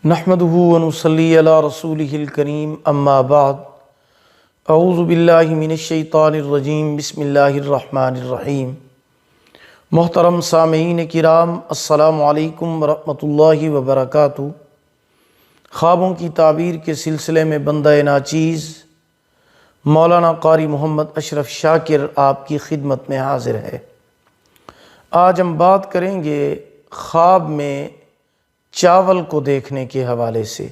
نحمدہ ونصلی علی رسولہ الکریم اما بعد اعوذ باللہ من الشیطان الرجیم بسم اللہ الرحمن الرحیم۔ محترم سامعین کرام، السلام علیکم ورحمۃ اللہ وبرکاتہ۔ خوابوں کی تعبیر کے سلسلے میں بندہ ناچیز مولانا قاری محمد اشرف شاکر آپ کی خدمت میں حاضر ہے۔ آج ہم بات کریں گے خواب میں چاول کو دیکھنے کے حوالے سے۔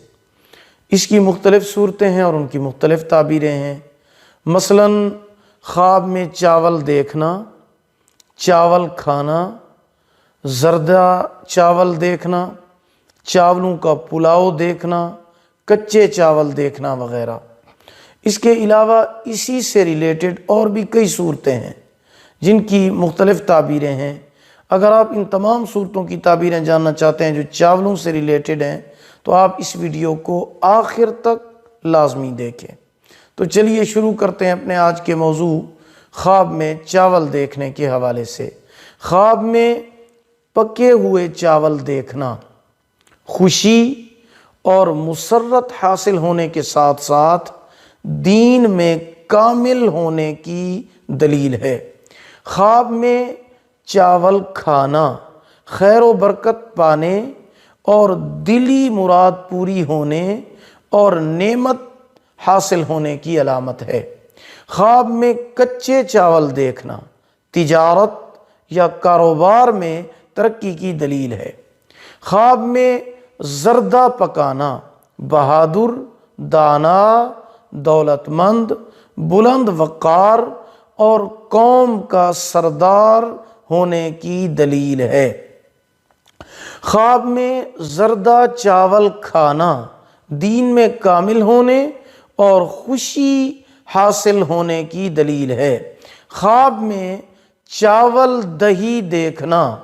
اس کی مختلف صورتیں ہیں اور ان کی مختلف تعبیریں ہیں۔ مثلاً خواب میں چاول دیکھنا، چاول کھانا، زردہ چاول دیکھنا، چاولوں کا پلاؤ دیکھنا، کچے چاول دیکھنا وغیرہ۔ اس کے علاوہ اسی سے ریلیٹڈ اور بھی کئی صورتیں ہیں جن کی مختلف تعبیریں ہیں۔ اگر آپ ان تمام صورتوں کی تعبیریں جاننا چاہتے ہیں جو چاولوں سے ریلیٹڈ ہیں تو آپ اس ویڈیو کو آخر تک لازمی دیکھیں۔ تو چلیے شروع کرتے ہیں اپنے آج کے موضوع خواب میں چاول دیکھنے کے حوالے سے۔ خواب میں پکے ہوئے چاول دیکھنا خوشی اور مسرت حاصل ہونے کے ساتھ ساتھ دین میں کامل ہونے کی دلیل ہے۔ خواب میں چاول کھانا خیر و برکت پانے اور دلی مراد پوری ہونے اور نعمت حاصل ہونے کی علامت ہے۔ خواب میں کچے چاول دیکھنا تجارت یا کاروبار میں ترقی کی دلیل ہے۔ خواب میں زردہ پکانا بہادر، دانا، دولت مند، بلند وقار اور قوم کا سردار ہونے کی دلیل ہے۔ خواب میں زردہ چاول کھانا دین میں کامل ہونے اور خوشی حاصل ہونے کی دلیل ہے۔ خواب میں چاول دہی دیکھنا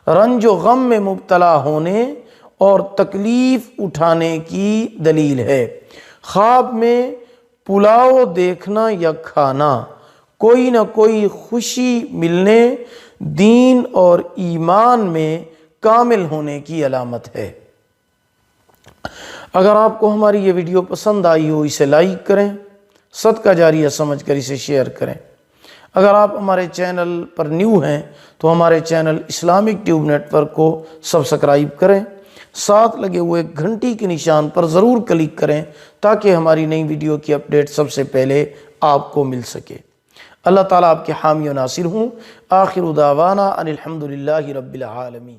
رنج و غم میں مبتلا ہونے اور تکلیف اٹھانے کی دلیل ہے۔ خواب میں پلاؤ دیکھنا یا کھانا کوئی نہ کوئی خوشی ملنے، دین اور ایمان میں کامل ہونے کی علامت ہے۔ اگر آپ کو ہماری یہ ویڈیو پسند آئی ہو اسے لائک کریں، صدقہ جاریہ سمجھ کر اسے شیئر کریں۔ اگر آپ ہمارے چینل پر نیو ہیں تو ہمارے channel Islamic tube network کو سبسکرائب کریں، ساتھ لگے ہوئے گھنٹی کے نشان پر ضرور کلک کریں تاکہ ہماری نئی ویڈیو کی اپڈیٹ سب سے پہلے آپ کو مل سکے۔ اللہ تعالیٰ آپ کے حامی و ناصر ہوں۔ آخر دعوانا ان الحمدللہ رب العالمین۔